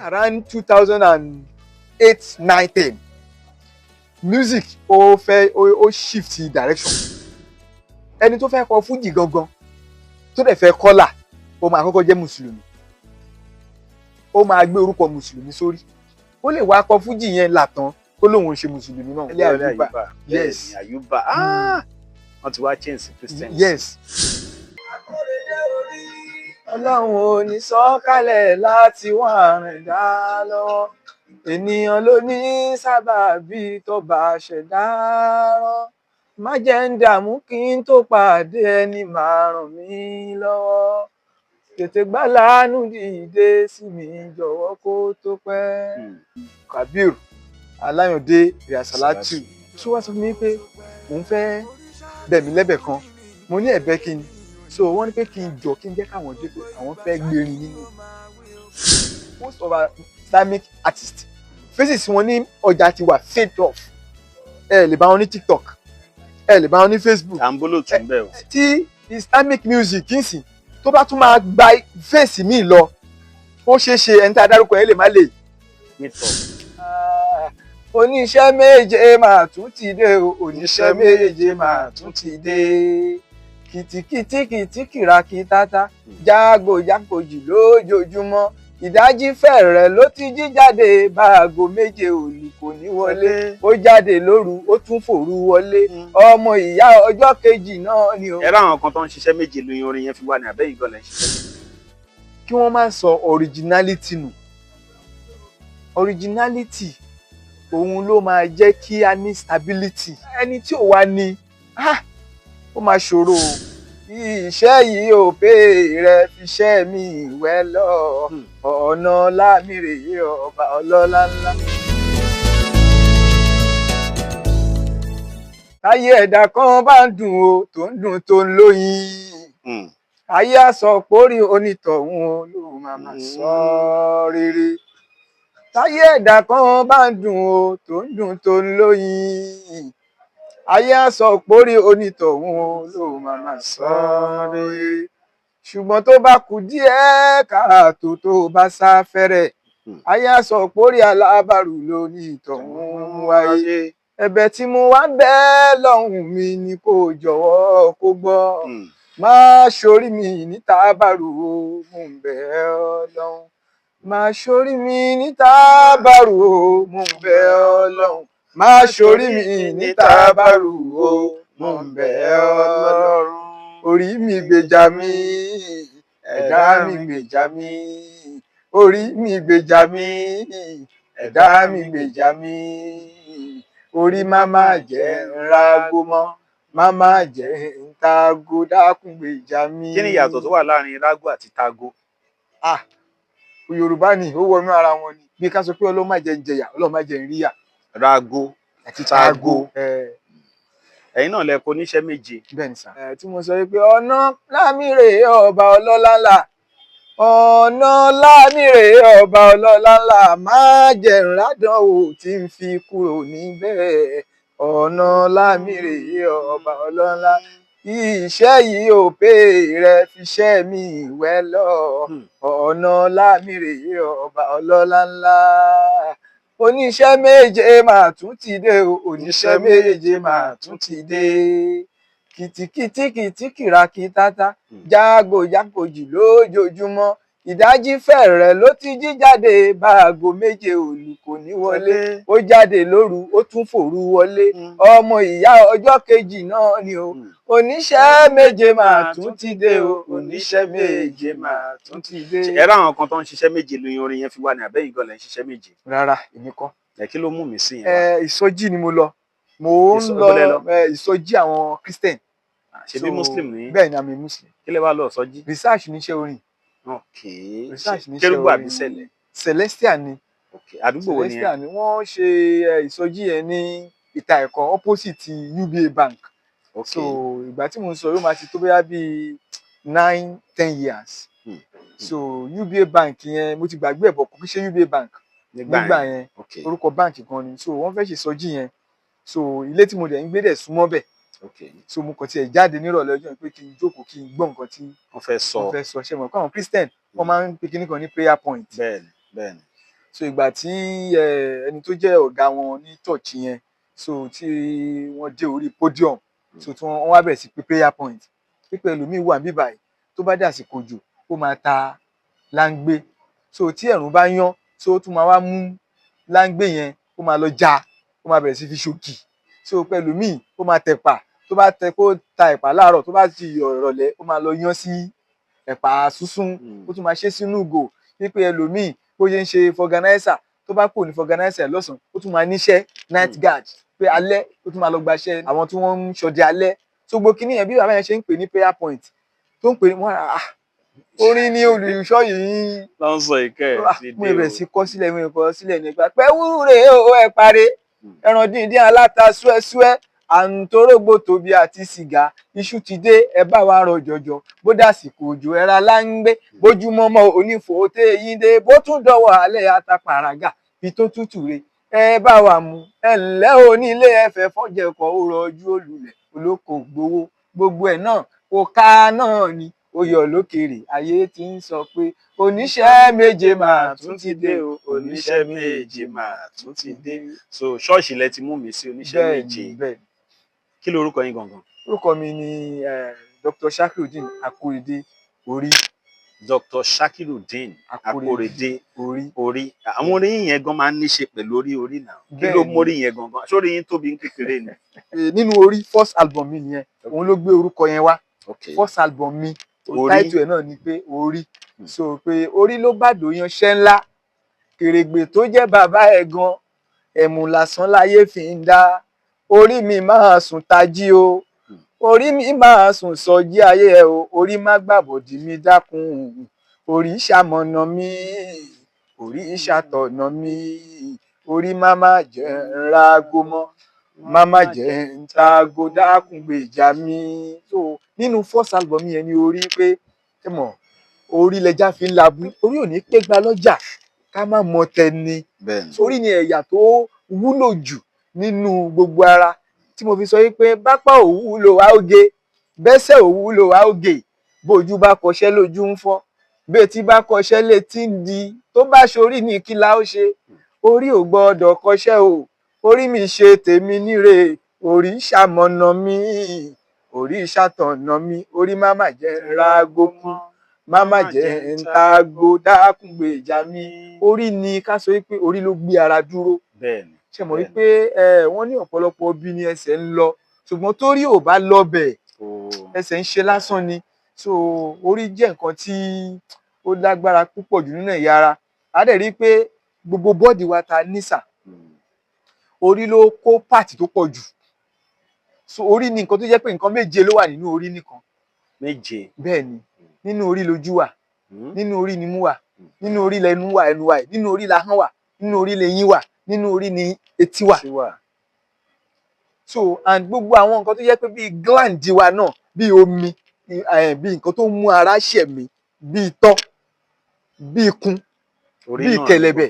around 2008, 9, 10 music ó shift direction. Ẹni tó fẹ́ kọ fújì gangan tó dẹ̀ fẹ́ kọ́là ó máa kọ́kọ́ jẹ́ mùsùlùmí, ó máa gbé orúkọ mùsùlùmí sórí. Ó lè wá kọ fújì yẹn làtàn kó lóun ṣe mùsùlùmí náà. Ilé Àyùbá. Yes, Àyùbá. Wọ́n ti wá change Christian. Yes. Ọlọ́run ò ní sọ̀kalẹ̀ láti wá rìn dá lọ́wọ́. Ènìyàn ló ní sábàbí tó bá ṣẹ̀dá rán. Má jẹ́ ń dààmú kí n tó pàdé ẹni máa ràn mí lọ́wọ́. Tètè gbà láàánú dìde sí mi jọ̀wọ́ kó tó pẹ́. Kabir Alayande Riasalatu tó wá sọ fún mi pé òun fẹ́ bẹ̀ mí lẹ́bẹ̀ kan. Mo ní ẹ̀bẹ̀ kí ni. So wọ́n ní pé kí n jọ kí n jẹ́ káwọn dé pé àwọn fẹ́ gbérin nínú. Most of our Islamic artists faces wọn ní ọjà ti wà fade off. Ẹ lè bá wọn ní TikTok, ẹ lè bá wọn ní Facebook. Àǹbólò tún bẹ́ẹ̀ o. Tí Islamic music ń sìn tó bá tún máa gba fèsì míì lọ, ó ṣeé ṣe ẹni tí a dárúkọ yẹn lè má lè. Oníṣẹ́ méje máa tún ti dé o, oníṣẹ́ méje máa tún ti dé. Kìtìkìtì kìtìkìràkì tata, jágò jágòjì lójoojúmọ́. Ìdájí fẹ̀rẹ̀ ló ti jí jáde, báago méje òlù kò ní wọlé. Ó jáde lóru, ó tún fòru wọlé. Ọmọ ìyá ọjọ́ kejì náà ni o. Ẹ ráwọn kan tó ń ṣiṣẹ́ méje lóyún orin yẹn fi wà ní abẹ́yìn gan-an ṣiṣẹ́. Kí wọ́n má sọ originality nù. Originality òun ló máa jẹ́ kí a ní stability. Ẹni tí ò wá ní ó máa ṣòro o. Iṣẹ́ yìí ò pé rẹ fiṣẹ́ mi ìwẹ́ lọ. Ọ̀nà lámìrè ọba ọlọ́lá ńlá. Táyé ẹ̀dá kan bá ń dùn o tó ń dùn tó ń lóyin. Ayé àsọpórí onítọ̀hún ló máa sọ rere. Táyé ẹ̀dá kan bá ń dùn o tó ń dùn tó ń lóyin. Ayé àsọpórí onítọ̀hún ló máa sọ rere. Ṣùgbọ́n tó bá kù díẹ̀ káàtó tó bá sá fẹ́rẹ̀. Ayé àsọpórí alábàrù ló ní ìtọ̀hún wáyé. Ẹ̀bẹ̀ tí mo wá ń bẹ̀ lọ́hùn mi ni kó jọ̀wọ́ kó gbọ́. Má ṣorí mi níta bàrù o, mo ń bẹ̀ ọ́ lọ́hùn. Má ṣorí mi níta bàrù o, mo ń bẹ̀ ọ́ lọ́hùn. Má ṣorí mi níta bàrù o, mo ń bẹ̀ ọ́ lọ́rùn. Orí mi gbèjà mi, ẹ̀dá mi gbèjà mi. Orí mi gbèjà mi, ẹ̀dá mi gbèjà mi. Orí má má jẹ́ ń rágó mọ́, má má jẹ́ ń tago, dákun gbèjà mi. Kí ni ìyàtọ̀ tó wà láàrin rágó àti tago? Yorùbá ni ó wọnú ara wọn ni. Bí ká sọ pé Ọlọ́run má jẹ́ ń jẹyà, Ọlọ́run má jẹ́ ń ríyà. Rágó àti tago. Ẹ̀yin náà lẹ kọ oníṣẹ́ méje. Bẹ́ẹ̀ni sà. Tí mo sọ pé ọ̀nà lámìrè ọba ọlọ́lá ńlá. Ọ̀nà lámìrè ọba ọlọ́lá ńlá. Má jẹ́ ń rádánwò tí ń fi kúrò níbẹ̀. Ọ̀nà lámìrè ọba ọlọ́lá. Iṣẹ́ yìí ò pé rẹ fiṣẹ́ mi ìwẹ́ lọ. Ọ̀nà lámìrè ọba ọlọ́lá ńlá. Oníṣẹ́ méje máa tún ti dé o, oníṣẹ́ méje máa tún ti dé. Kìtìkìtì kìtìkìràkì tata, jágò jágòjì lójoojúmọ́. Ìdájí fẹ̀rẹ̀ ló ti jí jáde, báago méje òlù kò ní wọlé. Ó jáde lóru, ó tún fòru wọlé. Ọmọ ìyá ọjọ́ kejì náà ni o. Oníṣẹ́ méje máa tún ti dé o, oníṣẹ́ méje máa tún ti dé. Ẹ ráwọn kan tó ń ṣiṣẹ́ méje lóyún orin yẹn fi wà ní abẹ́yìn gan-an ṣiṣẹ́ méje. Rárá, èmi kọ́. Kí ló mú mi sí yẹn? Ìsọjí ni mo lọ. Mo ń lọ ìsọjí àwọn Christian. Ṣebí Muslim ni? Bẹ́ẹ̀ ni àmì Muslim. Kí lẹ wá lọ ìsọjí? Research níṣẹ́ orin. Research níṣẹ́ orin. Kérúbù àbí Sẹ̀lẹ̀? Celestial ni. Àdúgbò wo ni yẹn? Celestial ni wọ́n ṣe ìsọjí yẹn ní ìta ẹ̀kọ́ opposite UBA bank. So ìgbà tí mo ń sọ yóò máa ti tó bóyá bíi 9, 10 years. So UBA bank yẹn mo ti gbàgbé ẹ̀bọ̀ kò kí ṣe UBA bank nígbà yẹn orúkọ báǹkì kan ni. So wọ́n fẹ́ ṣe ìsọjí yẹn. So ilé tí mo dẹ̀ ń gbé dẹ̀ súnmọ́ bẹ̀. So mo kàn tiẹ̀ jáde nírọ̀lẹ́ ọjọ́ pé kí n jókòó kí n gbọ́ nǹkan tí wọ́n fẹ́ sọ. Ṣé mo kọ́ àwọn Christian wọ́n máa ń pe kíní kan ní prayer point. Bẹ́ẹ̀ni. so ìgbà tí ẹni tó jẹ́ ọ̀gá wọn ní church yẹn so tí wọ́n dé orí podium so tí wọ́n wá bẹ̀rẹ̀ sí pé prayer point pípẹ́ ẹlòmíì wà níbí báyìí tó bá dàsìkò òjò ó máa ta láńgbé so tí ẹ̀rùn bá yán so ó tún máa wá mú láńgbé yẹn ó máa lọ já ó máa bẹ̀rẹ̀ sí fi ṣòkì so pẹ̀lú míì ó máa tẹ̀pà tó bá tẹ kó ta ẹ̀pà láàárọ̀ tó bá ti ìrọ̀lẹ́ ó máa lọ yán sí ẹ̀pà súnsún ó tún máa ṣe sínú ìgò wípé ẹlòmíì bó ṣe ń ṣe fọganáísà tó bá kò ní fọganáísà lọ́sàn-án ó tún máa níṣẹ́ night guard pé alẹ́ ó tún máa lọ gbaṣẹ́ àwọn tí wọ́n ń ṣọdẹ alẹ́ tó gbó kíní yẹn bí bàbá yẹn ṣe ń pè ní prayer point tó ń pè ní wọ́n orin ní olùṣọ́ yìí ló ń sọ ìkẹ́ ẹ̀ ti dé o. mo bẹ̀rẹ̀ sí kọ́ sílẹ̀ mo kọ́ sílẹ̀ nípa pẹ́wúre o ẹ̀ parí ẹran díndín aláta súẹ́súẹ́ àǹtórógbò tóbi àti sìgá iṣu ti dé ẹ bá wa rọ jọjọ bó dàsìkò òjò ẹra láńgbé bójúmọmọ onífò tẹ yín dé bó tún dọwọ́ alẹ́ atapàràgà fi tó tútù re ẹ bá wa mú ẹ ǹlẹ́ onílé ẹfẹ fọjẹkọ ó rọjú olùlẹ̀ olóko gbowó gbogbo ẹ̀ náà òkà náà ni ó yọ lókèrè ayé ti ń sọ pé oníṣẹ́ méje máa tún ti dé o oníṣẹ́ méje máa tún ti dé. So ṣọ́ọ̀ṣì lẹ ti mú mi sí oníṣẹ́ méje. bẹ́ẹ̀ Kí lorúkọ yín gangan? orúkọ mi ni Dr. Shakirudeen Akorede Orí. Dr. Shakirudeen Akorede Orí. Àwọn orí yín yẹn gan máa ń níṣe pẹ̀lú orí náà. Kí ló mórí yẹn gangan? Sórí yín tóbi ń kékeré ni. Nínú orí first album mi nìyẹn òun ló gbé orúkọ yẹn wá. First album mi title ẹ̀ náà ni pé Orí. So pé orí ló bá dòyan ṣẹ́ ńlá kèrègbè tó jẹ́ bàbá ẹ̀ gan ẹ̀mú lásán láyé fi ń dá orí mi máa sùn tají o orí mi máa sùn sọjí ayé ẹ o orí má gbàbọ̀dì mi dákun orí ṣamọ̀nà mi orí ṣàtọ̀nà mi orí má má jẹ́ ń rago mọ́ má má jẹ́ ń tago dákun gbèjà mi. So nínú first album yẹn ni orí pé ẹ mọ̀ orí lẹja fi ń labú orí ò ní pé gba lọ́jà ká má mọ tẹni orí ni ẹ̀yà tó wúlò jù nínú gbogbo ara tí mo fi sọ wípé bápá òwúlò wá oge bẹ́sẹ̀ òwúlò wá oge bójú bá kọṣẹ́ lójú ń fọ́ bétí bá kọṣẹ́ létí ń di tó bá ṣorí ní kí la ó ṣe orí ò gbọ́dọ̀ kọṣẹ́ o orí mi ṣe tèmi níre orí ṣamọ̀nà mi orí ṣàtọ̀nà mi orí má má jẹ́ rágó mọ́ má má jẹ́ ń tago dákun gbèjà mi. Orí ni ká sọ wípé orí ló gbé ara dúró. Bẹ́ẹ̀ni. Ṣé mọ̀ wípé wọ́n ní ọ̀pọ̀lọpọ̀ bí ni ẹsẹ̀ ń lọ ṣùgbọ́n torí ò bá lọ bẹ̀ ẹsẹ̀ ń ṣe lásán ni. So orí jẹ́ nǹkan tí ó lágbára púpọ̀ jù nínú ẹ̀yà ara. A dẹ̀ rí pé gbogbo bọ́ọ̀dì wa ta nísà orí ló kó pàtì tó pọ̀ jù. So orí ni nǹkan tó jẹ́ pé nǹkan méje ló wà nínú orí nìkan. Méje. Bẹ́ẹ̀ni nínú orí lójú wà nínú orí ni imú wà nínú orí lẹnu wà ẹnu wà nínú orí lahọ́n wà nínú orí lẹyín wà nínú orí ni etí wà. So and gbogbo àwọn nǹkan tó yẹ pé bíi gland wa náà bíi omi bíi nǹkan tó mú ara ṣẹ̀mí bíi itọ́ bíi ikùn bíi kẹ̀lẹ̀bẹ̀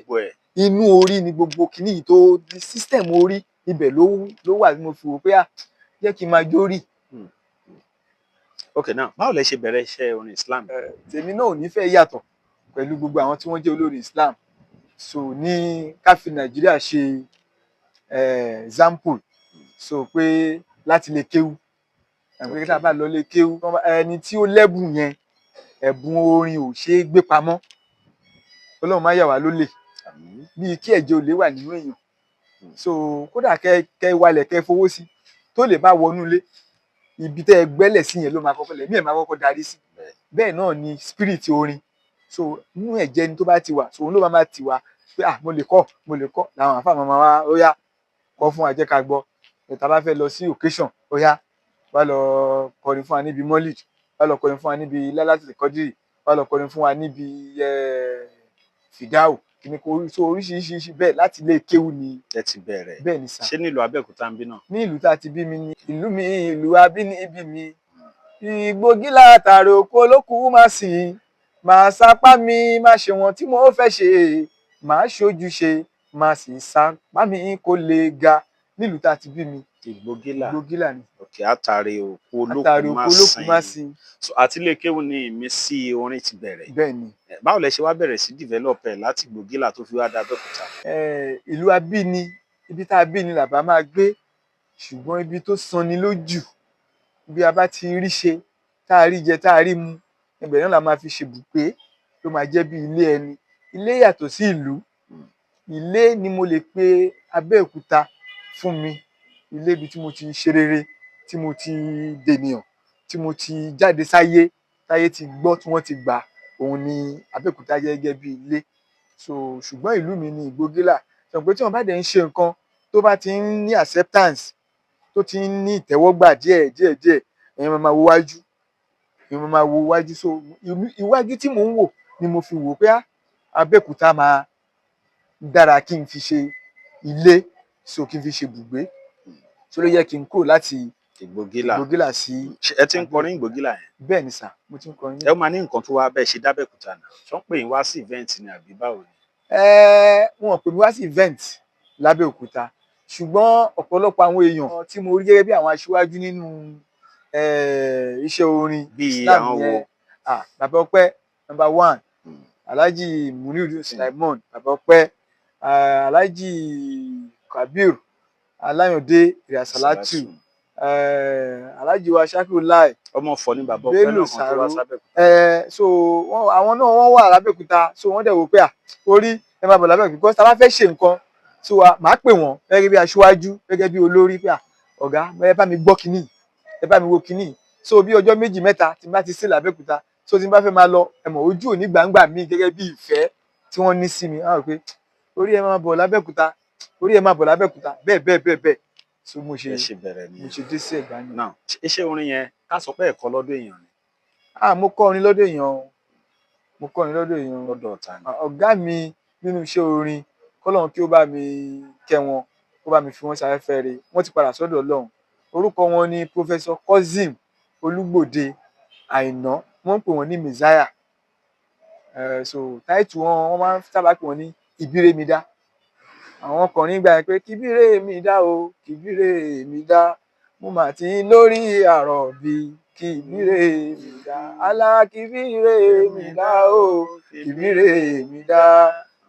inú orí ni gbogbo kìíní yìí tó system orí ibẹ̀ ló wà tí mo fi wò pé jẹ́ kí n máa jórí. Okay, now báwo lẹ ṣe bẹ̀rẹ̀ iṣẹ́ orin Islam? Tèmi náà ò ní fẹ́ yàtọ̀ pẹ̀lú gbogbo àwọn tí wọ́n jẹ́ olórin Islam. So ní ká fi Nàìjíríà ṣe example so pé láti lè kéwú àgbẹ̀ tá a bá lọ lè kéwú ẹni tí ó lẹ́bùn yẹn ẹ̀bùn orin ò ṣe é gbé pamọ́ Ọlọ́run má yà wá lólè bíi kí ẹ̀jẹ̀ olè wà nínú èèyàn. So kódà kẹ́ walẹ̀ kẹ́ fowó sí tó lè bá wọnú ilé ibi tẹ́ ẹ gbẹ́lẹ̀ sí yẹn ló máa kọ́kọ́ lẹ̀ mí ẹ̀ máa kọ́kọ́ darí sí. Bẹ́ẹ̀ náà ni spirit orin so inú ẹ̀jẹ̀ ni tó bá ti wà so òun ló máa ti wà pé mo lè kọ́ làwọn àfáà máa wá ó yá kọ́ fún wa jẹ́ ká gbọ́ tá bá fẹ́ lọ sí occasion ó yá wá lọ kọrin fún wa níbi molid wá lọ kọrin fún wa níbi lálátì kọ́dírì wá lọ kọrin fún wa níbi fìdáù kíní kó so oríṣiríṣi bẹ́ẹ̀ láti ilé kéwú ni ẹ ti bẹ̀rẹ̀. Bẹ́ẹ̀ ni sà. Ṣé nílùú Abẹ́òkúta ń bí náà? Ní ìlú tá a ti bí mi ni ìlú mi ìlú abínibí mi ìgbògi látàrí oko olókùú máa sìn máa sapá mi máa ṣe wọn tí mo fẹ́ ṣe máa ṣojú ṣe máa sì sapá mi kó lè ga nílùú tá a ti bí mi Ìgbógílà ni. òkè àtàrí òkú Àtàrí olókun òkú má má sin. sin. So àti ilé kéwú ni ìmísí orin ti bẹ̀rẹ̀. Bẹ́ẹ̀ ni. Báwo lẹ ṣe wá bẹ̀rẹ̀ sí develop ẹ̀ láti Ìgbógílà tó fi wá dé Abẹ́òkúta? Ìlú abíni, ibi tá a bí ni làbá máa gbé, ṣùgbọ́n ibi tó sanni lójú, bí a bá ti rí ṣe, tá a rí jẹ, tá a rí mu, ibẹ̀ náà la máa fi ṣebùgbé, ló máa jẹ́ bí ilé ẹni. Ilé yàtọ̀ sí ìlú. Ilé ni mo lè pe Abẹ́òkúta fún mi. Ilé ibi tí mo ti ṣe rere, tí mo ti dènìyàn, tí mo ti jáde sáyé, táyé ti gbọ́, tí wọ́n ti gbà, òun ni Abẹ́òkúta jẹ́ gẹ́gẹ́ bí ilé. So ṣùgbọ́n ìlú mi ni Ìgbógílà. Ṣé mọ̀ pé tí wọ́n bá dẹ̀ ń ṣe nǹkan tó bá ti ń ní acceptance, tó ti ń ní ìtẹ́wọ́gbà díẹ̀, èèyàn máa wo wájú. Èèyàn máa wo wájú. So iwájú tí mò ń wò ni mo fi wò pé Abẹ́òkúta máa dára kí n fi ṣe ilé, so kí n fi ṣe ibùgbé. So ló yẹ kí n kúrò láti Ìgbógílà sí. Ẹ ti ń kọrin Ìgbógílà yẹn? Bẹ́ẹ̀ ni sà, mo ti ń kọrin. Ẹ máa ní nǹkan tó wá bẹ́ẹ̀ ṣe d'Abẹ́òkúta náà. Ṣé wọ́n pè yín wá sí event ni àbí báwo ni? Wọn pè mí wá sí event l'Abẹ́òkúta, ṣùgbọ́n ọ̀pọ̀lọpọ̀ àwọn èèyàn tí mo rí gẹ́gẹ́ bí àwọn aṣíwájú nínú iṣẹ́ orin Islam yẹn, Bàbá Ọpẹ́ number 1, Alhaji Muniru Sulaiman Bàbá Ọpẹ́, Alhaji Kabir Alayande Irasalatu, Alhaji wa Shakirulai ọmọ Ọ̀fọ̀ ni Bàbá Ọpẹ́ náà kan tó wá sábẹ́òkúta. So àwọn náà wọ́n wà l'Abẹ́òkúta, so wọ́n dẹ̀ wò pé orí ẹ máa bọ̀ l'Abẹ́òkúta, because tá a bá fẹ́ ṣe nǹkan, so màá pè wọ́n gẹ́gẹ́ bí aṣíwájú, gẹ́gẹ́ bí olórí, pé ọ̀gá ẹ bá mi gbọ́ kinní, ẹ bá mi wo kinní. So bí ọjọ́ 2 mẹ́ta tí n bá ti sí l'Abẹ́òkúta, so tí n bá fẹ́ máa lọ, ẹ mọ̀ ojú òní gbangba mi gẹ́gẹ́ bí ìfẹ́ tí wọ́n ní sí mi. Á rò pé orí ẹ máa bọ̀ l'Abẹ́òkúta, orí ẹ máa bọ̀ l'Abẹ́òkúta, bẹ́ẹ̀. So mo ṣe dé sí Ẹ̀gbá ni. Now iṣẹ́ orin yẹn ká sọ pé ẹ̀kọ́ lọ́dọ̀ èèyàn ni. Mo kọ́ orin lọ́dọ̀ èèyàn. Lọ́dọ̀ ọ̀tá ni. Ọ̀gá mi nínú iṣẹ́ orin, k'Ọlọ́run kí ó bá mi kẹ́ wọn, kó bá mi fi wọ́n sáfẹ́fẹ́ re. Wọ́n ti padà sọ́dọ̀ Ọlọ́run. Orúkọ wọn ni Professor Kozim Olúgbòde Àìná. Wọ́n ń pè wọ́n ní Messiah. So táìtù wọn máa ń sábà pè wọ́n ní Ìbírèmídá. Àwọn ọkùnrin gbà pé kìbírèmídá o, kìbírèmídá, mo mà ti lórí àrọ̀bí, kìbírèmídá, alá kìbírèmídá o, kìbírèmídá,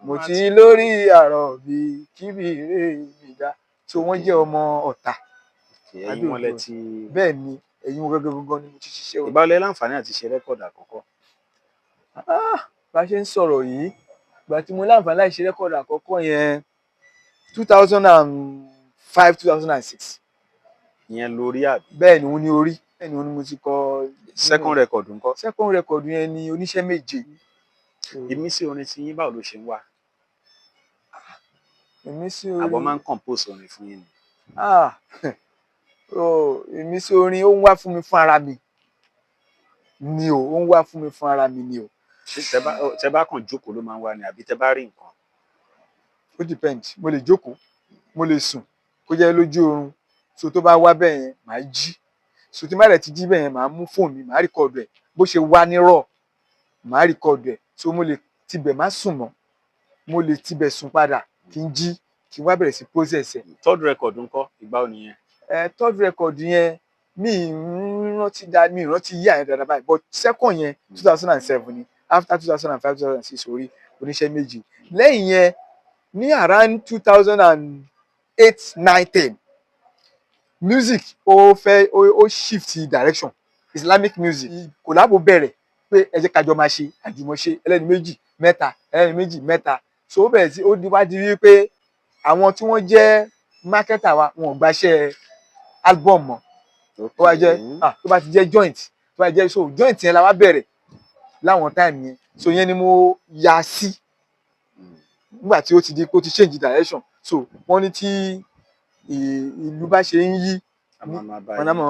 mo ti lórí àrọ̀bí, kìbírèmídá. So wọ́n jẹ́ ọmọ Ọ̀tà. Ẹ̀yin wọn lẹ ti. Bẹ́ẹ̀ ni, ẹ̀yin wọn gangan ni mo ti ṣiṣẹ́ orin. Ìgbà wo lẹ láǹfààní àti ṣe rẹ́kọ̀dù àkọ́kọ́? Bá ṣe ń sọ̀rọ̀ yìí, ìgbà tí mo láǹfààní láti ṣe rẹ́kọ̀dù àkọ́kọ́ yẹn 2005, 2006. Ìyẹn lórí àbí? Bẹ́ẹ̀ ni òun ni orí. Bẹ́ẹ̀ ni òun ni mo ti kọ. Second record ńkọ́? Second record yẹn ni Oníṣẹ́ Méje. Ìmísí orin ti yín báwo ló ṣe ń wà? Ìmísí orin. Àbọ̀ máa ń compose orin fún yín ni? Ìmísí orin ó ń wá fún mi fún ara mi ni o, ó ń wá fún mi fún ara mi ni o. Tẹ bá kàn jókòó ló máa ń wá ni àbí tẹ bá rí nǹkan? Ó depend. Mo lè jókòó, mo lè sùn, kó jẹ́ lójú oorun. So tó bá wá bẹ́ẹ̀ yẹn, màá jí. So tí n bá dẹ̀ ti jí bẹ́ẹ̀ yẹn, màá mú fóònù mi, màá rìkọ́ọ̀dù ẹ̀. Bó ṣe wá ní raw, màá rìkọ́ọ̀dù ẹ̀. So mo lè tibẹ̀ má sùn mọ́, mo lè tibẹ̀ sùn padà kí n jí, kí n wá bẹ̀rẹ̀ sí process ẹ̀. Third record ńkọ́? Ìgbà wo nìyẹn? Third record yẹn mi ìrántí yí àyẹn dáadáa báyìí, but second yẹn 2007 ni. After 2005, 2006 orí Oníṣẹ́ Méje. Lẹ́yìn yẹn ní around 2008, 9, 10, music ó shift direction. Islamic music collabo bẹ̀rẹ̀ pé ẹ jẹ́ ká jọ máa ṣe àjùmọ̀ṣe ẹlẹ́ni méjì mẹ́ta. So ó bẹ̀rẹ̀ sí ó wá di wípé àwọn tí wọ́n jẹ́ marketer wa wọn ò gbaṣẹ́ album mọ́. Tó bá jẹ́ tó bá ti jẹ́ joint, tó bá jẹ́ so joint yẹn la wá bẹ̀rẹ̀ láwọn time yẹn. So yẹn ni mo yà sí nígbà tí ó ti di pé ó ti change direction. So wọ́n ní tí ìlú bá ṣe ń yí, wọn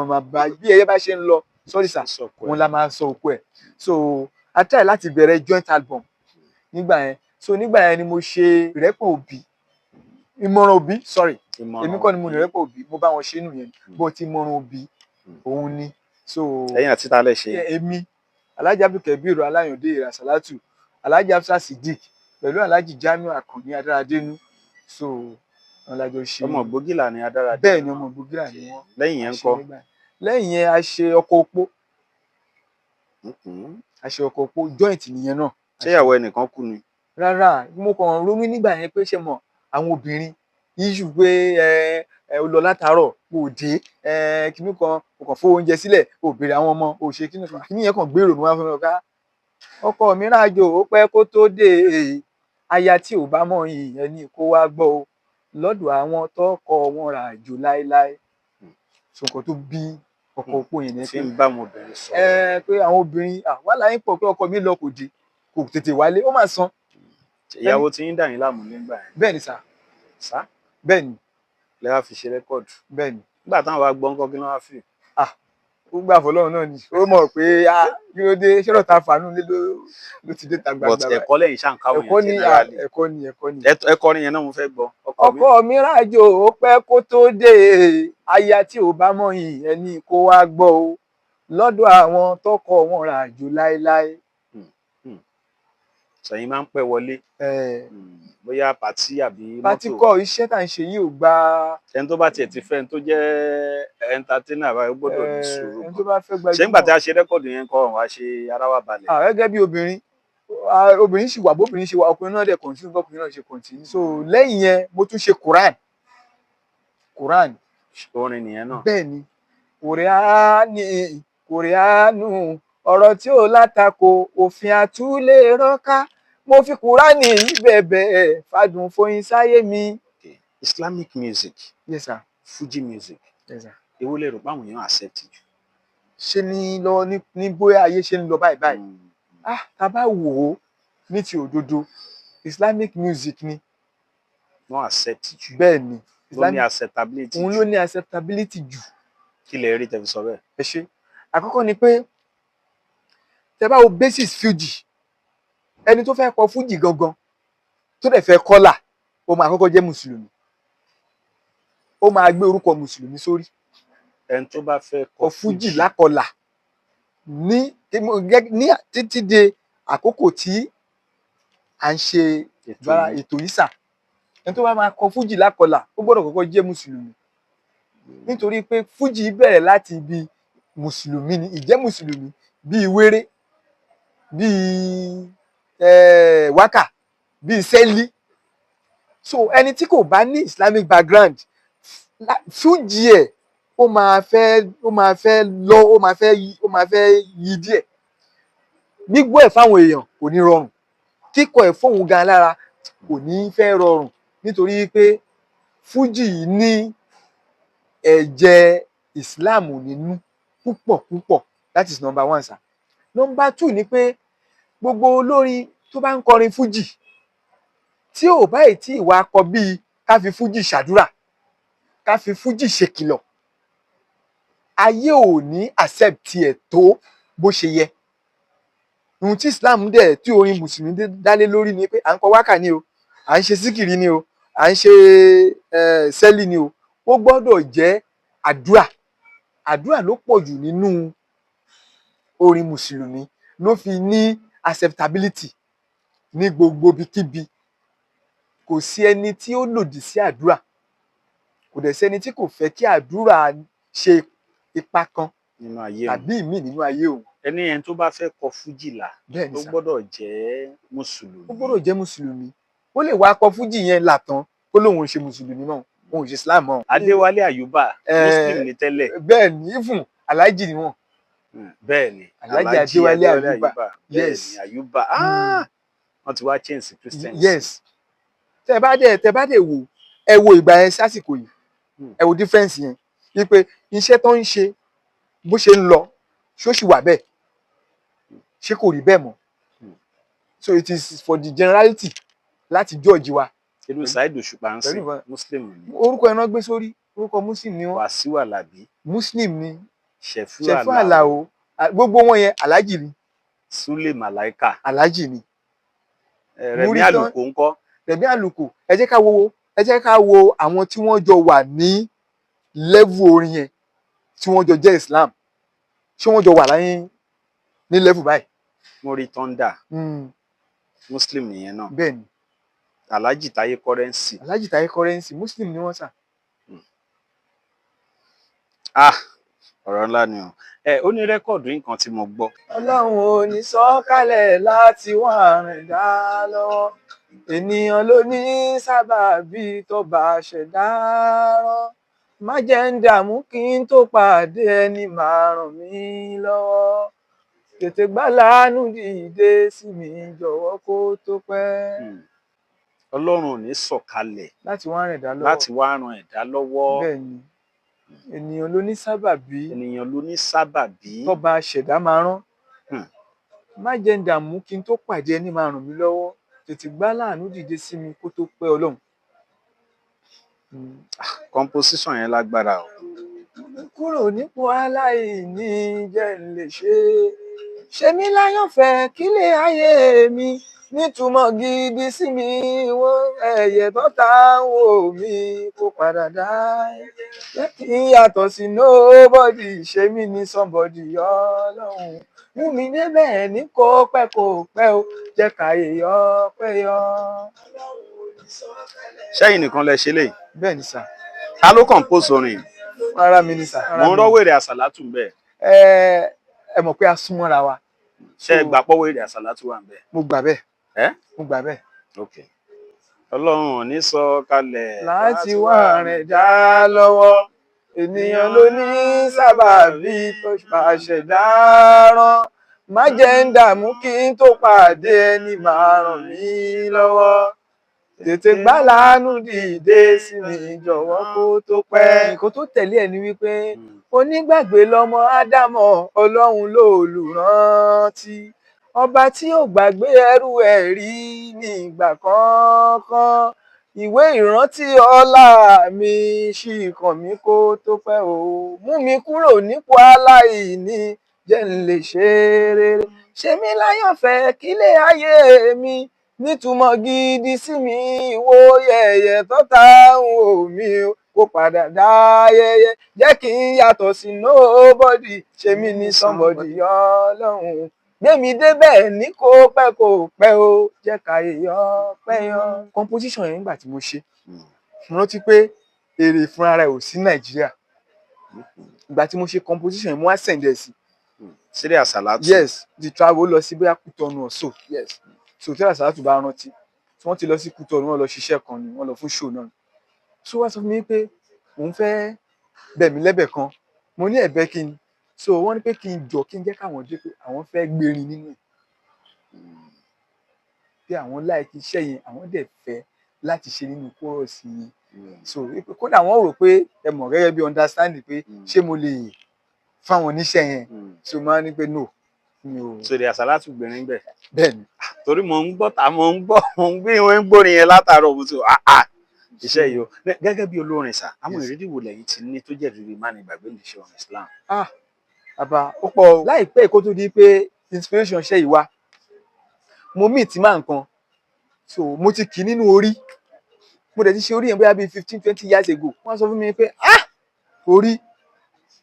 máa bá bí ẹyẹ bá ṣe ń lọ, sorry sir, wọn la máa sọ òkú ẹ̀. So I try láti bẹ̀rẹ̀ joint album nígbà yẹn. So nígbà yẹn ni mo ṣe Ìrẹ́pọ̀ Òbí, Ìmọ̀ràn Òbí, sorry. Èmi kọ́ ni mo ní Ìrẹ́pọ̀ Òbí, mo bá wọn ṣe nù yẹn. But Ìmọ̀ràn Òbí òun ni. So ẹ̀yin àti ta lẹ ṣe? Èmi, Alhaji Abdulkabir Alayande Irasalatu, Alhaji Hafsat Siddiq pẹ̀lú Alhaji Jamiu Akanni Adaradenu. So wọn lájọ ṣe. ọmọ Ògbógìlà ni Adáradé. bẹ́ẹ̀ ni ọmọ Ògbógìlà ni wọ́n. lẹ́yìn yẹn ńkọ́? lẹ́yìn yẹn a ṣe ọkọ̀ opó. a ṣe ọkọ̀ opó joint nìyẹn náà. ṣé ìyàwó ẹnìkan kú ni? rárá mo kàn ronú nígbà yẹn pé ṣe mọ̀ àwọn obìnrin yíṣù pé ó lọ látàárọ̀ kò dé kinní kan kò kàn fowó oúnjẹ sílẹ̀ kò béèrè àwọn ọmọ kò ṣe kinní kan kinní yẹn kàn gbèrò ní wọn fún mi ká ọkọ mi rájò ó pẹ́ kó tó dé aya tí ò bá mọ̀ ìyẹn ni kó wá gbọ́ o lọ́dọ̀ àwọn tọkọ wọn ràjò láéláé ṣòkò tó bí ọkọ opó yẹn ní fi ń bá àwọn obìnrin sọ pé àwọn obìnrin wàhálà yín pọ̀ pé ọkọ mi lọ kò dé kò tètè wálé ó mà san. ìyàwó tí yín dà yín láàmú nígbà yẹn? bẹ́ẹ̀ ni sà. bẹ́ẹ̀ ni. lẹ wá fi ṣe rẹ́kọ̀dù? bẹ́ẹ̀ ni. nígbà táwọn wá gbọ́ ńkọ́ kí ló wá fi? ó gbà fọlọ́run náà ni ó mọ̀ pé kí ló dé ṣọ́rọ̀ ta fàánù lé ló ti dé ta gbàgbà. but ẹ̀kọ́ lẹ́yìn ṣàǹkáwò yẹn generally. ẹ̀kọ́ ni. ẹ̀kọ́ ni yẹn náà mo fẹ́ gbọ́. ọkọ mi rájò ó pẹ́ kó tó dé aya tí ò bá mọ̀ ìyẹn ni kó wá gbọ́ o lọ́dọ̀ àwọn tọkọ wọn ràjò láéláé. sẹ́yìn máa ń pẹ́ wọlé bóyá pàtí àbí mọ́tò. pàtí kọ́ iṣẹ́ tá à ń ṣe yìí ò gba. ẹni tó bá tiẹ̀ ti fẹ́ ẹni tó jẹ́ entertainer àbáyọ gbọ́dọ̀ ní sùúrù. ẹni tó bá fẹ́ gbajúmọ̀. ṣé nígbà tí a ṣe rẹ́kọ̀dù yẹn kọ́ wá ṣe ara wa balẹ̀. gẹ́gẹ́ bí obìnrin sì wà bóbìnrin ṣe wà ọkùnrin náà dẹ̀ continue bọ́kùnrin náà ṣe continue. so lẹ́yìn yẹn mo tún ṣe Quran. orin nìyẹn náà. bẹ́ẹ̀ ni kòríánù ọ̀rọ̀ tí ò látakò òfin àtúlẹ̀ rọ́ká mo fi Kùránì bẹ̀bẹ̀ fàdùn foyin sáyé mi. Islamic music. Yes sir. Fuji music. Yes sir. èwo lè rò pé àwọn èèyàn accept jù? ṣé ní lọ ní bóyá ayé ṣe ń lọ báyìí. tá a bá wò ó ní ti òdodo Islamic music ni. wọ́n accept jù. bẹ́ẹ̀ ni. ló ní acceptability jù. òun ló ní acceptability jù. kí lè rí tẹ̀fi sọ bẹ́ẹ̀? ẹ ṣe àkọ́kọ́ ni pé tẹ bá wo basis Fuji ẹni tó fẹ́ kọ Fuji gangan tó dẹ̀ fẹ́ kọ́là ó máa kọ́kọ́ jẹ́ mùsùlùmí ó máa gbé orúkọ mùsùlùmí sórí. ẹni tó bá fẹ́ kọ Fuji lákọlà ní títí de àkókò tí à ń ṣe ètò yìí sà ẹni tó bá máa kọ Fuji lákọlà ó gbọ́dọ̀ kọ́kọ́ jẹ́ mùsùlùmí nítorí pé Fuji bẹ̀rẹ̀ láti ibi mùsùlùmí ni ìjẹ́ mùsùlùmí bíi wéré bíi wákà bíi sẹ́lí so ẹni tí kò bá ní Islamic background Fuji ẹ̀ ó máa fẹ́ yí díẹ̀ gbígbọ́ ẹ̀ fáwọn èèyàn kò ní rọrùn kíkọ ẹ̀ fóun gan lára kò ní fẹ́ rọrùn nítorí pé Fuji ní ẹ̀jẹ̀ Islam nínú púpọ̀ that is number one sir. Number two ni pé gbogbo olórin tó bá ń kọrin Fuji tí ò bá tí ìwà akọ bíi ká fi Fuji ṣàdúrà ká fi Fuji ṣèkìlọ̀ ayé ò ní accept ẹ̀ tó bó ṣe yẹ. Ohun tí Islam dẹ̀ tí orin mùsùlùmí dálé lórí ni pé à ń kọ wákà ni o à ń ṣe síkìrì ni o à ń ṣe sẹ́lì ni o ó gbọ́dọ̀ jẹ́ àdúrà ló pọ̀ jù nínú orin mùsùlùmí ló fi ní acceptability ní gbogbo ibikíbi kò sí ẹni tí ó lòdì sí àdúrà kò dẹ̀ sí ẹni tí kò fẹ́ kí àdúrà ṣe ipa kan tàbí ìmíì nínú ayé òun. ẹni yẹn tó bá fẹ́ kọ Fuji là ó gbọ́dọ̀ jẹ́ mùsùlùmí. ó gbọ́dọ̀ jẹ́ mùsùlùmí ó lè wá kọ Fuji yẹn làtàn ó lóun ò ṣe mùsùlùmí náà òun ò ṣe Islam mọ́. Adéwálé Àyùbá muslim ni tẹ́lẹ̀. bẹ́ẹ̀ ni ifun aláàjì ni wọ́n. bẹ́ẹ̀ ni aláàjì Adéwálé Àyùbá yes Àyùbá wọ́n ti wá change sí Christian. yes tẹ bá dẹ̀ wò ẹ wo ìgbà yẹn sásìkò yìí ẹ wo difference yẹn wípé iṣẹ́ tó ń ṣe bó ṣe ń lọ ṣó sì wà bẹ́ẹ̀ ṣé kò rí bẹ́ẹ̀ mọ́ so it is for the generality láti judge wa. irú Saheed Òṣùpá ń sìn muslim ni. orúkọ ẹ̀ náà gbé sórí orúkọ muslim ni wọ́n. Wàsíù Àlàbí muslim ni. Ṣẹ̀fú Àlàó gbogbo wọn yẹn aláàjì ni. Súlè Màláíkà aláàjì ni. Rẹ̀mí Àlùkò ńkọ́. Rẹ̀mí Àlùkò ẹ jẹ́ ká wo àwọn tí wọ́n jọ wà ní level orin yẹn tí wọ́n jọ jẹ́ Islam ṣé wọ́n jọ wà láyé ní level báyìí. mo rí Thunder muslim nìyẹn náà. bẹ́ẹ̀ni Alhaji Taye Currency. Alhaji Taye Currency Muslim ni wọ́n sà. Ọ̀rọ̀ ńlá ni o. Ó ní rẹ́kọ̀dù nǹkan tí mo gbọ́. Ọlọ́run ò ní sọ̀kalẹ̀ láti wá rìn dá lọ́wọ́, ènìyàn ló ní sábàbí tó bá ṣẹ̀dá rán. Má jẹ́ ń dààmú kí n tó pàdé ẹni máa ràn mí lọ́wọ́, tètè gbà láàánú dìde sí mi jọ̀wọ́ kó tó pẹ́. Ọlọ́run ò ní sọ̀kalẹ̀ láti wá rìn dá lọ́wọ́. láti wá ran ẹ̀dá lọ́wọ́. Bẹ́ẹ̀ni, ènìyàn ló ní sábàbí. Ènìyàn ló ní sábàbí. tó bá ṣẹ̀dá máa rán. Má jẹ́ ń dààmú kí n tó pàdé ẹni máa ràn mí lọ́wọ́, tètè gbà láàánú dìde sí mi kó tó pẹ́ Ọlọ́run. Composition yẹn lágbára o. Kúrò nípò aláìní jẹ́ ń lè ṣe mí láyọ̀fẹ́ kílé ayé mi nítumọ̀ gidi sí mi, wọ́n ẹ̀yẹ tó ta ń wò mí kó padà dá. Jẹ́ kí n yàtọ̀ sí nobody, ṣe mí ní somebody Ọlọ́run. Mú mi débẹ̀ ní kó pẹ́ o, jẹ́ káyé yọ pẹ́ yọ. Ṣẹ́yìn nìkan lẹ ṣe léyìí? Bẹ́ẹ̀ ni sà. Ta ló compose orin? Rárá mi ni sà. Mo ń rọ́ wèrè àsàlátù ń bẹ̀. Ẹ mọ̀ pé a súnmọ́ra wa. Ṣé ẹ gbà pọ́ wèrè àsàlátù wà ń bẹ̀? Mo gbà bẹ́ẹ̀. Mo gbà bẹ́ẹ̀. Ok. Ọlọ́run ò ní sọ̀kalẹ̀ láti wá rìn dá lọ́wọ́, ènìyàn ló ní sábàbí tó bá ṣẹ̀dá rán. Má jẹ́ ń dààmú kí n tó pàdé ẹni máa ràn mí lọ́wọ́, tètè gbà láàánú dìde sí mi jọ̀wọ́ kó tó pẹ́. Nǹkan tó tẹ̀lé ẹ̀ ni wípé onígbàgbé lọmọ Ádámọ̀, Ọlọ́run lolùrántí, ọba tí ò gbàgbé ẹrú ẹ̀ rí ní ìgbà kankan. Ìwé ìrántí ọlá mi ṣì kàn mí kó tó pẹ́ o, mú mi kúrò nípò aláìní jẹ́ n lè ṣe rere. Ṣe mí láyọ̀fẹ́ kílé ayé mi nítumọ̀ gidi sí mi, wo yẹ̀yẹ̀ tó ta ń wò mí kó padà dá yẹyẹ. Jẹ́ kí n yàtọ̀ sí nobody, ṣe mí ní somebody Ọlọ́run. Gbé mi débẹ̀ ní kó pẹ́ o, jẹ́ káyé yọ pẹ́ yọ. Composition yẹn nígbà tí mo ṣe, mo rántí pé èrè fúnra rẹ̀ ò sí Nàìjíríà. Ìgbà tí mo ṣe composition yẹn mo wá send ẹ̀ sí. Sílẹ̀ àsàlátù. Yes, the travel lọ sí bóyá Kútọ̀nù or so. Yes. So tí àsàlátù bá rántí, tí wọ́n ti lọ sí Kútọ̀nù, wọ́n lọ ṣiṣẹ́ kan ni, wọ́n lọ fún show náà. So wá sọ fún mi pé òun fẹ́ bẹ̀ mí lẹ́bẹ̀ kan. Mo ní ẹ̀bẹ̀ kí ni. So wọ́n ní pé kí n jọ kí n jẹ́ káwọn dé pé àwọn fẹ́ gbérin nínú ẹ̀. Pé àwọn láìkí iṣẹ́ yẹn, àwọn dẹ̀ fẹ́ láti ṣe nínú chorus yẹn. So kódà wọ́n rò pé ẹ mọ̀ gẹ́gẹ́ bí understanding pé ṣé mo lè fáwọn oníṣẹ́ yẹn. So máa ní pé no. Sórí àsàlátù gbẹ̀rín bẹ̀. Bẹ́ẹ̀ni. Torí mo ń gbé wọn ń gbórin yẹn látàárọ̀ mo ti iṣẹ́ yìí o. Gẹ́gẹ́ bí olórin sà, àwọn ìrírí wo lẹ́yìn tí ní tó jẹ́ ìrírí má ní gbàgbé ní iṣẹ́ ọ̀rọ̀ Islam? Bàbá ó pọ̀ láìpẹ́ kó tó di pé inspiration ṣe ìwà. Mo meet máa nǹkan. So mo ti kì í nínú orí. Mo dẹ̀ ti ṣe orí yẹn bóyá bíi 15-20 years ago. Wọ́n sọ fún mi pé orí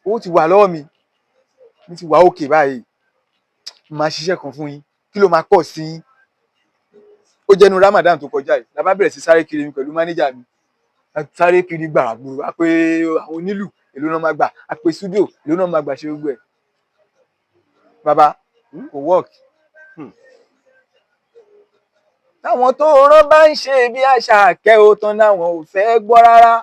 owó ti wà lọ́wọ́ mi. Mo ti wà òkè báyìí. Màá ṣiṣẹ́ kan fún yín. Kí ló máa pọ̀ sí yín? Ó jẹ́nu Ramadan tó kọjá yìí. La bá bẹ̀rẹ̀ sí sáré kiri mi pẹ̀lú mánéjà mi. Sáré kiri gbàgbó. A pé àwọn onílù èlò náà máa gbà. A pé studio èlò náà máa gbà ṣe gbogbo ẹ̀. Bàbá kò work. Táwọn tó rán bá ń ṣe bí àṣà àkẹ́wò tán láwọn ò fẹ́ gbọ́ rárá.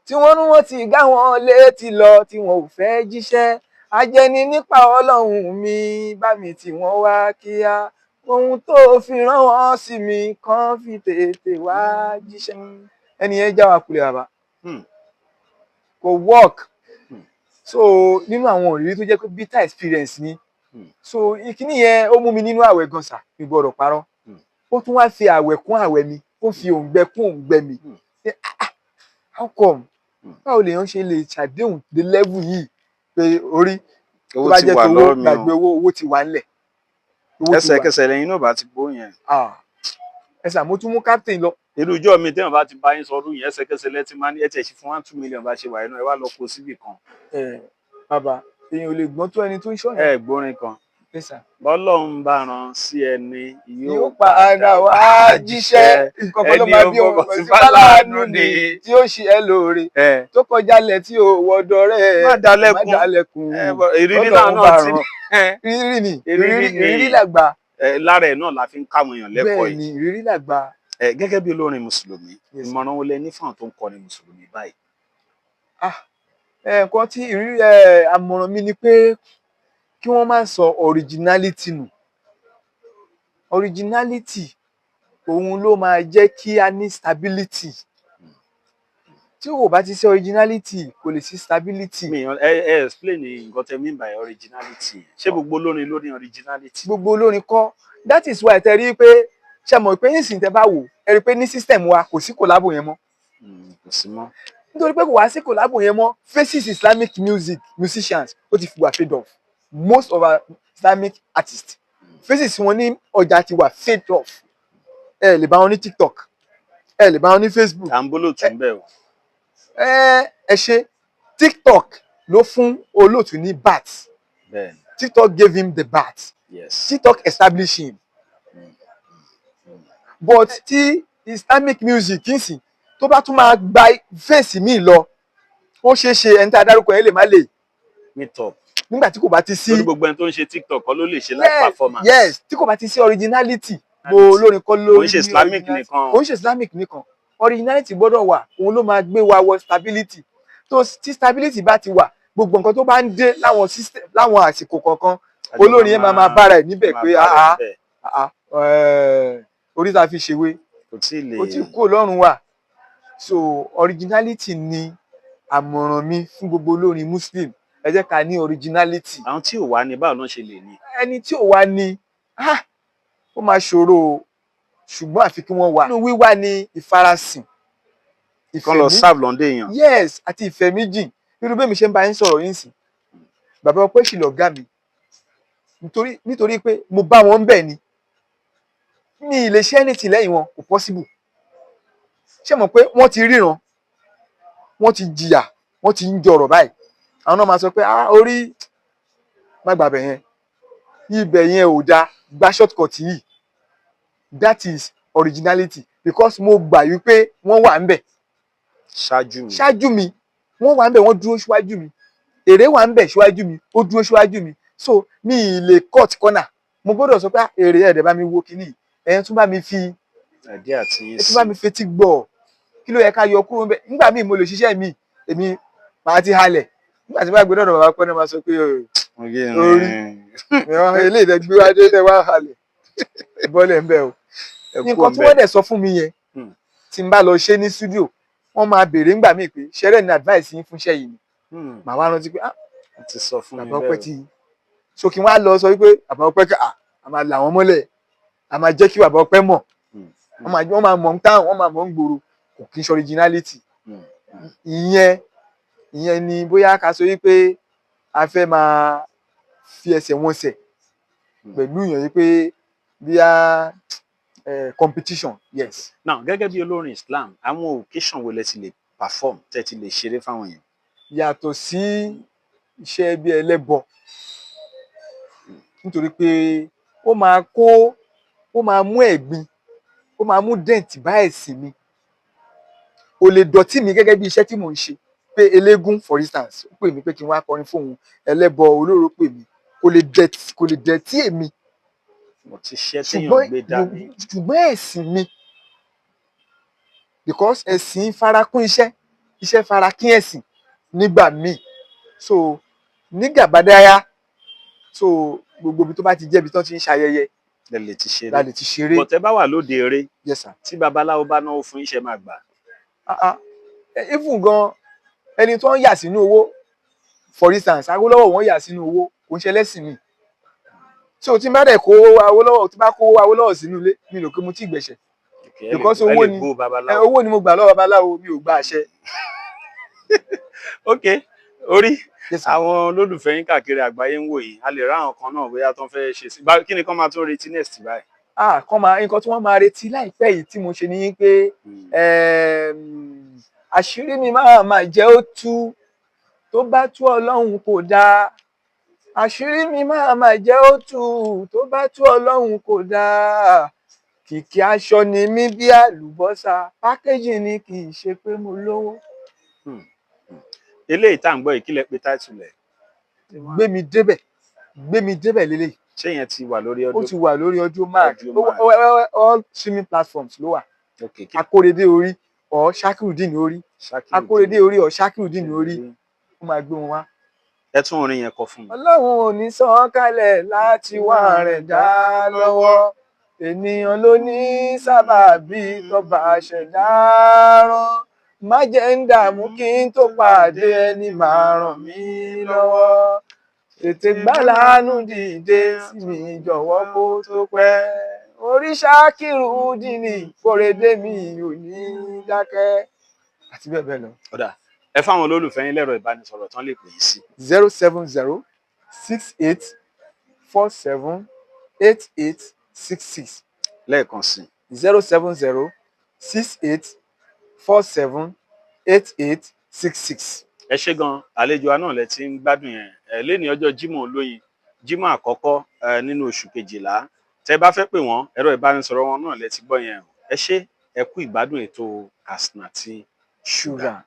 Tí wọ́n ní wọ́n ti gá wọn létí lọ tí wọn ò fẹ́ jíṣẹ́. Ajẹni nípa Ọlọ́run mi bá mi tí wọ́n wá kíá. Ohun tó fi rán wọn sí mi kàn fi tètè wá jíṣẹ́. Ẹni yẹn já wa kulẹ̀ bàbá. Kò work. So nínú àwọn ìrírí tó jẹ́ pé bitter experience ni. So ìkíní yẹn ó mú mi nínú àwẹ̀ gan sà, mi gbọ́dọ̀ parọ́. Ó tún wá fi àwẹ̀ kún àwẹ̀ mi, ó fi òǹgbẹ kún òǹgbẹ mi. How come? Báwo lèèyàn ṣe lè ṣàdéhùn dé level yìí pé orí tó bá jẹ́ tó gbàgbé owó ti wà nílẹ̀. Ẹsẹ̀kẹsẹ̀ lẹ́yìn náà bá ti gbó yẹn. Ẹsẹ̀ mo tún mú captain lọ. Irú ìjọ mi téèyàn bá ti bá yín sọdún yẹn ẹsẹ̀kẹsẹ̀ lẹ́tí máa ní ẹ̀tẹ̀ sí fún 1-2 million bá ṣe wà inú ẹ wá lọ kó síbì kan. Bàbá èèyàn ò lè gbọ́n tó ẹni tó ń ṣọ́yàn. Gbórin kan. bọ́lọ́run bá rán sí ẹni yóò padà wá jíṣẹ́. Ìkọ̀kọ̀ ló máa bí ohun kò sí fáláàánú ni tí ó ṣe ẹ lóore tó kọjá lẹ̀ tí ò wọ́dọ̀ rẹ̀ má dalẹ̀kùn ìrírí náà ti ìrírí ni ìrírí làgbà. Lára ẹ̀ náà la fi ń káwọn èèyàn lẹ́kọ̀ọ́ yìí. Bẹ́ẹ̀ ni ìrírí làgbà. Gẹ́gẹ́ bí olórin mùsùlùmí ìmọ̀ràn wo lẹ ní fún àwọn tó ń kọrin mùsùlùmí báyìí? Nǹkan tí ìrírí àmọ̀ràn mi ni pé kí wọ́n má sọ originality nù. Originality òun ló máa jẹ́ kí a ní stability. Tí o bá ti ṣe originality kò lè sí stability. Explain nǹkan tẹ́ mean by originality. Ṣé gbogbo olórin ló ní originality? Gbogbo olórin kọ́. That is why tẹ́ rí pé ṣe mọ̀ pé nísìnyí tẹ́ bá wò ẹ rí pé ní system wa kò sí collabo yẹn mọ́. Kò sí mọ́. Nítorí pé kò wá sí collabo yẹn mọ́, Faces Islamic musicians ó ti wà fade off. Most of our Islamic artists Faces wọn ní ọjà ti wà fade off. Ẹ lè bá wọn ní TikTok, ẹ lè bá wọn ní Facebook. Àǹbólò tún bẹ́ẹ̀ o. Ẹ ṣe TikTok ló fún olóòtú ní bat. Bẹ́ẹ̀ni. TikTok gave him the bat. Yes. TikTok established him. But tí Islamic music ń sìn tó bá tún máa gba fèsì míì lọ ó ṣeé ṣe ẹni tí a dárúkọ yẹn lè má lè meet up nígbà tí kò bá ti sí. Lórí gbogbo ẹni tó ń ṣe TikTok kọ́ ló lè ṣe live performance. Yes, tí kò bá ti sí originality mo olórin kọ́ lórí. Kò ń ṣe Islamic nìkan. Kò ń ṣe Islamic nìkan. Originality gbọ́dọ̀ wà òun ló máa gbé wa wọ stability. Tí stability bá ti wà gbogbo nǹkan tó bá ń dé láwọn àsìkò kọ̀ọ̀kan olórin yẹn máa bára ẹ̀ níbẹ̀ pé orí ta fi ṣèwé kò tí kú lọ́rùn wa. So originality ni àmọ̀ràn mi fún gbogbo olórin Muslim. Ẹ jẹ́ ká ní originality. Àwọn tí ò wá ní báwo ló ṣe lè ní? Ẹni tí ò wá ní ó máa ṣòro o ṣùgbọ́n àfi kí wọ́n wà. Nínú wíwá ní ìfarasìn. Kan lọ serve lọ́ndé èèyàn. Yes, àti ìfẹ́ méjì. Irú bẹ́ẹ̀ mi ṣe ń bá yín sọ̀rọ̀ yín sí. Bàbá Ọpẹ́ ṣì lọ̀gá mi. Nítorí pé mo bá wọn bẹ̀ ni. Mi ì lè ṣe anything lẹ́yìn wọn kò possible. Ṣé mọ̀ pé wọ́n ti ríran, wọ́n ti jìyà, wọ́n ti ń jọrọ̀ báyìí. Àwọn náà máa sọ pé orí má gbàbẹ̀ yẹn. Ibẹ̀ yẹn ò dáa, gba shortcut yìí. That is originality because mo gbà wípé wọ́n wà ń bẹ̀. Ṣáájú mi wọ́n wà ń bẹ̀, wọ́n dúró síwájú mi. Èrè wà ń bẹ̀ síwájú mi, ó dúró síwájú mi. So mi ì lè cut corner. Mo gbọ́dọ̀ sọ pé èrè ẹ̀dẹ̀ bá mi wo kíní ẹ̀yẹn tún bá mi fi fetí gbọ́ kí ló yẹ ká yọ kúrò ń bẹ̀. Nígbà míì mo lè ṣiṣẹ́ mi èmi màá ti halẹ̀. Nígbà tí wọ́n bá gbé dọ̀dọ̀ bàbá Ọpẹ́ náà máa sọ pé orí eléyìí tẹ́ gbé wá dé tẹ́ wá halẹ̀ bọ́lẹ̀ ń bẹ̀ o. Nǹkan tí wọ́n dẹ̀ sọ fún mi yẹn tí n bá lọ ṣe ní studio wọ́n máa béèrè ńgbà míì pé ṣẹ́rẹ́ ní advice yín fún iṣẹ́ yìí ni. Màá wá rántí pé ti sọ fún mi bàbá Ọpẹ́ ti so kí wọ́n á lọ sọ wípé bàbá Ọpẹ́ a máa là wọ́n mọ́lẹ̀ a máa jẹ́ kí bàbá Ọpẹ́ mọ̀ wọ́n máa mọ̀ ń táwọn wọ́n máa mọ̀ ń gbòòrò kò kí n ṣe originality. Ìyẹn ni bóyá ká sọ wípé a fẹ́ máa fi ẹsẹ̀ wọn sẹ̀ pẹ̀lú ìyẹn wípé bíyà competition. Yes. Now gẹ́gẹ́ bí olórin Islam àwọn occasion wo lẹ ti lè perform tẹ́ ti lè ṣeré fáwọn èèyàn? Yàtọ̀ sí iṣẹ́ bí ẹlẹ́bọ nítorí pé ó máa mú ẹ̀gbin ó máa mú dent bá ẹ̀sìn mi. Ó lè dọ̀tí mi gẹ́gẹ́ bí iṣẹ́ tí mò ń ṣe pé eléégún for instance ó pè mí pé kí n wá kọrin fóun ẹlẹ́bọ olóró pè mí kò lè dẹ̀tí èmi. Ṣùgbọ́n ẹ̀sìn mi because ẹ̀sìn farakún iṣẹ́ farakín ẹ̀sìn nígbà míì. So nígbà bàdáyà so gbogbo ibi tó bá ti jẹ́ ibi tó ti ń ṣayẹyẹ la lè ti ṣeré. But ẹ bá wà lóde eré. Yes sir. Tí babaláwo bá náwó fún iṣẹ́ máa gbà. Even gan ẹni tó ń yà sínú owó for instance Awólọ́wọ̀ wọ́n yà sínú owó kò ń ṣe lẹ́sìn mi. So tí n bá dẹ̀ kó Awólọ́wọ̀ tí bá kó Awólọ́wọ̀ sínú ilé mi lò pé mo ti gbẹ̀ṣẹ̀. Because owó ni mo gbà lọ́wọ́ babaláwo mi ò gba àṣẹ. Okay, orí àwọn olólùfẹ́ yín káàkiri àgbáyé ń wò yìí a lè rá àwọn kan náà bóyá tó ń fẹ́ ṣe sí kí ni kán máa tún retí next báyìí. Nǹkan tí wọ́n máa retí láìpẹ́ yìí tí mo ṣe ní pé àṣírí mi máa jẹ́ ó tú tó bá tú Ọlọ́run kò dáa àṣírí mi máa jẹ́ ó tú tó bá tú ọlọ́run kò dáa kìkì aṣọ ni mí bí àlùbọ́sà pákéjì ni kì í ṣe pé mo lówó. eléyìí tá à ń gbọ́ yìí kí lẹ pè táìtù lẹ̀. gbé mi débẹ̀ lélẹ̀. ṣé yẹn ti wà lórí ó ti wà lórí Audiomack all streaming platforms ló wà. Akóredé orí or Shakirudeen orí Akóredé orí or Shakirudeen orí ó máa gbé wọn wá. ẹ tún orin yẹn kọ fún mi. ọlọ́run ò ní sọ kalẹ̀ láti wá rẹ̀ dá lọ́wọ́ ènìyàn ló ní sábàbí tọ́ba ṣẹ̀dá rán má jẹ́ ń dààmú kí n tó pàdé ẹni máa ràn mí lọ́wọ́ tètè gbàlánú dìde sí mi jọ̀wọ́ kó tó pẹ́ orí Shakirudeen Kóredé mi ò ní dákẹ́ àti bẹ́ẹ̀ bẹ́ẹ̀ lọ. ọ̀dà ẹ fáwọn olólùfẹ́ yín lẹ́rọ ìbánisọ̀rọ̀ tán lè pè yín sí. 07068478866. lẹ́ẹ̀kan sí. 07068478866. ẹ ṣé gan àlejò wa náà lẹ ti ń gbádùn yẹn lẹ́ni ọjọ́ Jímọ̀ olóyin Jímọ̀ àkọ́kọ́ nínú oṣù kejìlá tẹ́ bá fẹ́ pè wọ́n ẹ̀rọ ìbánisọ̀rọ̀ wọn náà lẹ ti gbọ́ yẹn ẹ ṣé ẹ kú ìgbádùn ètò Katsina Tea Sugar.